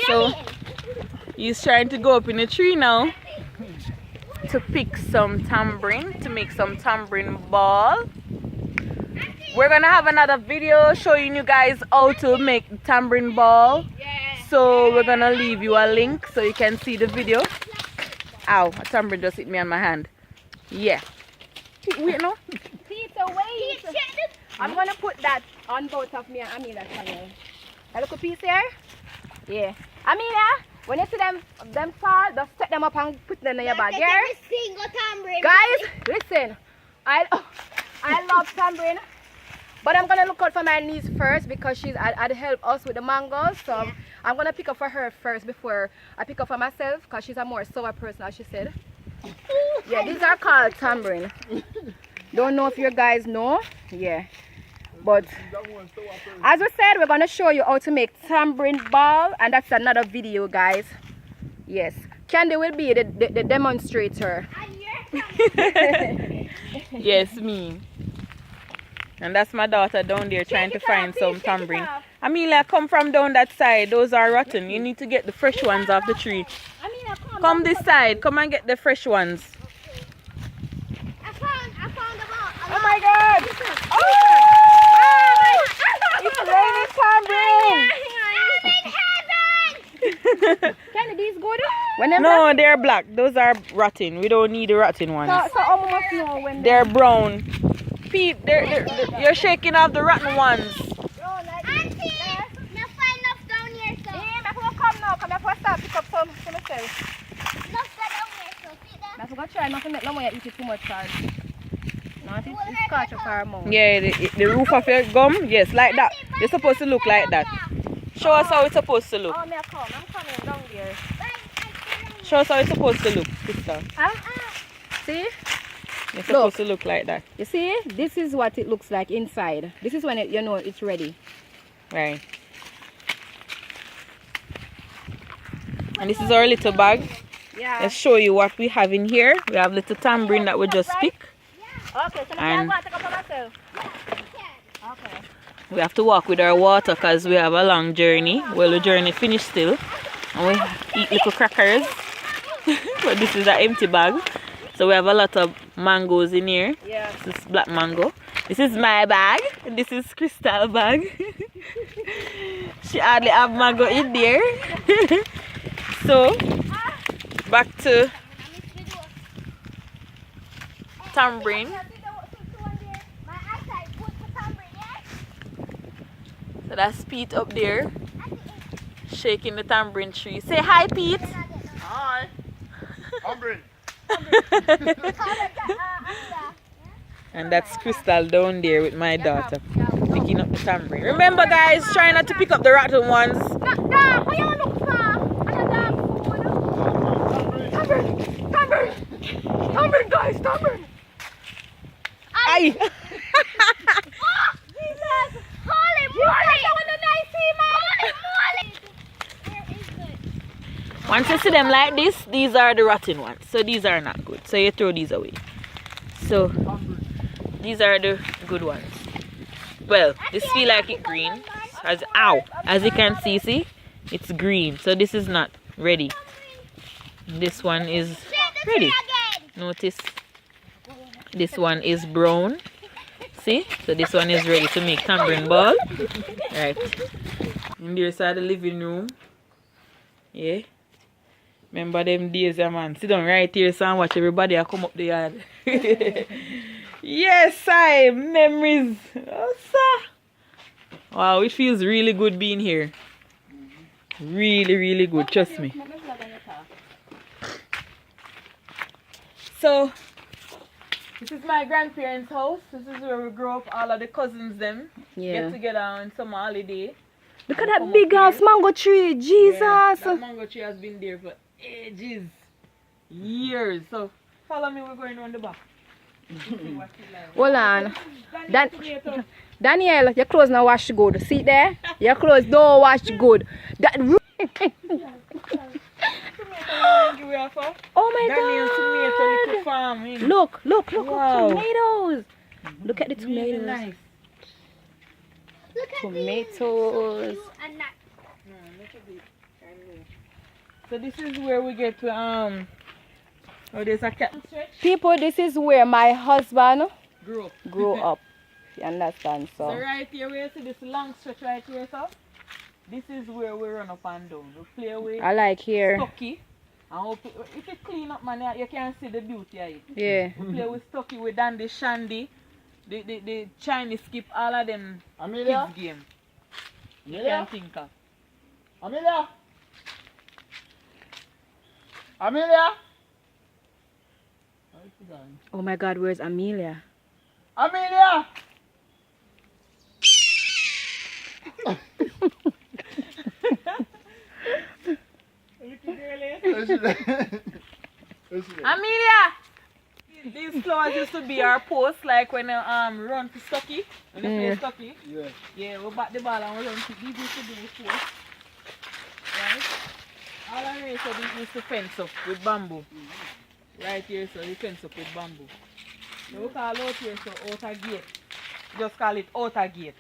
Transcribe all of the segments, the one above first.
So he's trying to go up in the tree now to pick some tambourine, to make some tambourine ball. We're gonna have another video showing you guys how to make the tambourine ball. So we're gonna leave you a link so you can see the video. Ow, a tambourine just hit me on my hand. Yeah. Wait, no? Peter, wait. I'm gonna put that on both of me and Amelia channel. A little piece here. Yeah. Amelia, when you see them fall, just set them up and put them in your bag. Yeah. Guys, listen. I love tambourine, but I'm gonna look out for my niece first because she's had help us with the mangoes. So I'm gonna pick up for her first before I pick up for myself because she's a more sour person, as she said. Yeah, these are called tambourine. Don't know if you guys know. Yeah. But as we said, we're going to show you how to make tambourine ball, and that's another video, guys. Yes, Candy will be the demonstrator. Yes, me. And that's my daughter down there trying to find some tambourine. Amelia, come from down that side. Those are rotten. You need to get the fresh ones off the tree. Come this side. Come and get the fresh ones. I found them all. Oh my God! Oh! It's raining tambourine! Candy, these good? No, they're black. Those are rotten. We don't need the rotten ones. So how much know when they're brown. Pete, you're shaking off the rotten ones. Auntie, no find enough down here, so. Yeah, I'm going to come now. Come here for a start. Pick up some for myself. Enough down here, so. See that? I'm going to try not to make no more eat it too much, guys. It's catch up our mouth. Yeah, the roof of your gum, yes, like that. It's supposed to look like that. Show us how it's supposed to look. Oh, I'm coming down there. Show us how it's supposed to look, sister. See? It's supposed to look like that. You see? This is what it looks like inside. This is when you know it's ready. Right. And this is our little bag. Yeah. Let's show you what we have in here. We have little tambourine that we just pick. Okay, so And I'm going to take up for myself. Okay. we have to walk with our water because we have a long journey. Well, the journey finished still. And we eat little crackers. But this is an empty bag. So we have a lot of mangoes in here. Yeah. This is black mango. This is my bag. And this is Crystal bag. She hardly have mango in there. So, back to tambourine. So that's Pete up there shaking the tambourine tree. Say hi, Pete. Hi. Tambourine. And that's Crystal down there with my daughter picking up the tambourine. Remember, guys, try not to pick up the rotten ones. Tambourine, guys, tambourine. Aye. Jesus! Holy moly! Once you see them like this, these are the rotten ones. So these are not good. So you throw these away. So these are the good ones. Well, this feel like it's green. As you can see, it's green. So this is not ready. This one is ready. Notice this one is brown. See? So this one is ready to make tambourine ball. Right. And there's the living room. Yeah. Remember them days, man. Sit down right here so and watch everybody come up the yard. Yes, memories. Oh, sir. Wow, it feels really good being here. Really, really good. Trust me. So, this is my grandparents' house. This is where we grew up. All of the cousins them get together on summer holiday. Look at that big ass mango tree. Jesus. Yeah, that mango tree has been there for ages. Years. So, follow me. We're going around the back. Hold on. Daniel, your clothes now wash good. See there? Your clothes don't wash good. Oh my God! Look, Wow. tomatoes. Look at the tomatoes. Really nice. Tomatoes. So this is where we get to oh, there's a cat stretch. People, this is where my husband Grew up. You understand? So So right here where you see this long stretch right here, so this is where we run up and down. We play away I like here. Stucky. And if it clean up, man, you can see the beauty of it. Yeah. We play with Stucky, with Dandy, Shandy, the Chinese skip, all of them Amelia? kids game. You Amelia? can think of. Amelia? Amelia? Where is she going? Oh my God, where's Amelia? Amelia! Where is she going? Where is she going? Amelia! These flowers used to be our post, like when you run to Stucky. When you play Stucky. Yeah. Yeah, we bat the ball and we run to these used to be the post. Right? All I know is that these used to fence up with bamboo. Right here, so we fence up with bamboo. So we call out here, so outer gate. Just call it outer gate.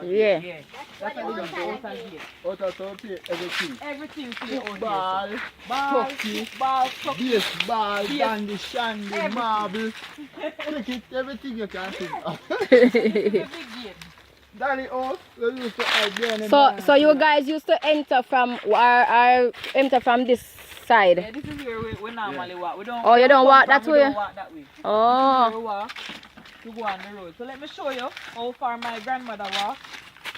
Yeah. Yeah. That's what it is, outer gate. Out of town play everything. Everything play out Ball, here. Ball, Stucky, football, Stucky. baseball, Yes. dandy, shandy, Everything. marble, cricket, everything you can think of. It's a big gate. Danny house, we used to hide there in the So you guys used to enter from this side. Yeah, this is where we normally walk. We don't. Oh, you don't walk that we way? don't walk that way. Oh. We walk to go on the road. So let me show you how far my grandmother walked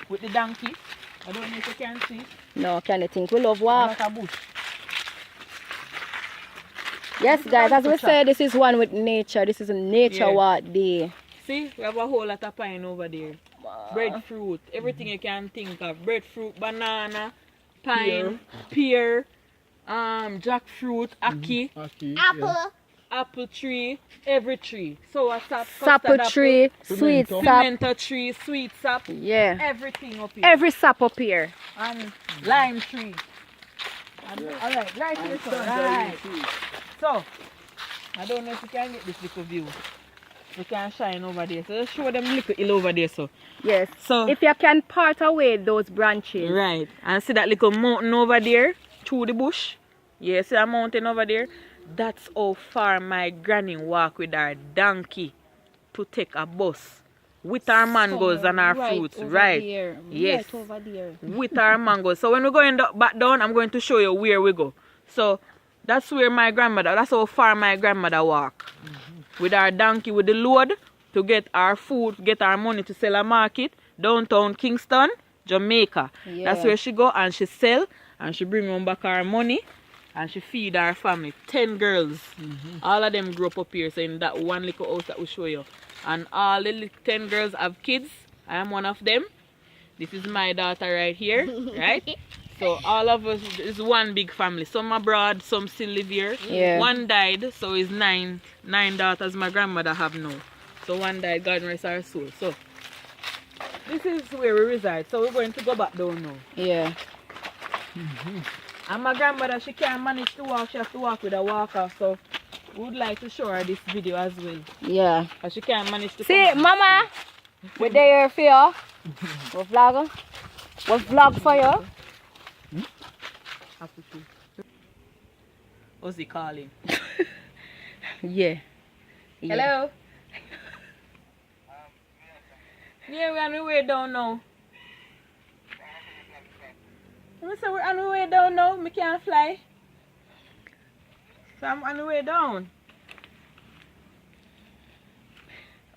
with the donkey. I don't know if you can see. No, can you think we love walk? Like a bush. Yes, guys, as we say, this is one with nature. This is a nature Yeah. walk day. See, we have a whole lot of pine over there. Breadfruit, everything you can think of. Breadfruit, banana, pine, pear, jackfruit, ackee, Okay, apple tree, every tree. So a sap, Sapple custard tree, sweet Pimento. sap. pimento tree, sweet sap, Yeah. everything up here. Every sap up here. And lime tree. Alright, right here, so right. So, I don't know if you can get this little view. You can shine over there. So just show them little hill over there. So, Yes. so If you can part away those branches. right. And see that little mountain over there through the bush? Yeah, see that mountain over there? That's how far my granny walk with her donkey to take a bus. With our mangoes and our fruits. Right. Yes. Right over there. With our mangoes. So when we're going back down, I'm going to show you where we go. So that's where my grandmother, that's how far my grandmother walk. With our donkey with the load to get our food, get our money to sell at market, downtown Kingston, Jamaica. Yeah. That's where she go and she sell and she bring home back her money and she feed our family. 10 girls. All of them grew up here, so in that one little house that we show you. And all the 10 girls have kids. I am one of them. This is my daughter right here, right? So all of us is one big family. Some abroad, some still live here. Yeah. One died, so it's nine daughters my grandmother have now. So one died, God rest her soul. So this is where we reside. So we're going to go back down now. Yeah. And my grandmother, she can't manage to walk. She has to walk with a walker. So we would like to show her this video as well. Yeah. But she can't manage to See, come. Mama, we're there for you. We vlog. We vlog for you. What's he calling? Yeah. Hello? Yeah, we're on the way down now. I said we're on the way down now. We can't fly. So I'm on the way down.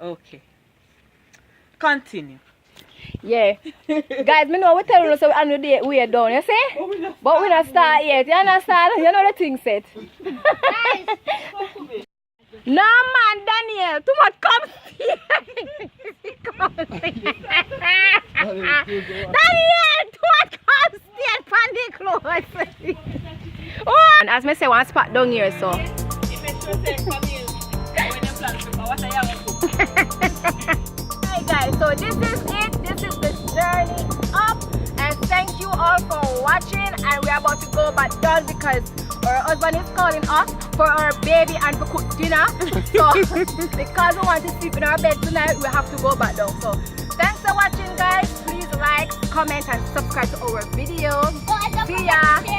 Okay. Continue. Yeah. Guys, me know we tell you so on the day we are done, you see? But we not start yet, you understand? You know the thing set. No man, Daniel, too much come here. Daniel, too much come here from the clothes. Oh. And as me say, one spot down here, so. Hi guys, so this is it. This is the journey up, and thank you all for watching. And we're about to go back down because our husband is calling us for our baby and for cook dinner. So because we want to sleep in our bed tonight, we have to go back down. So thanks for watching, guys. Please like, comment, and subscribe to our videos. See ya.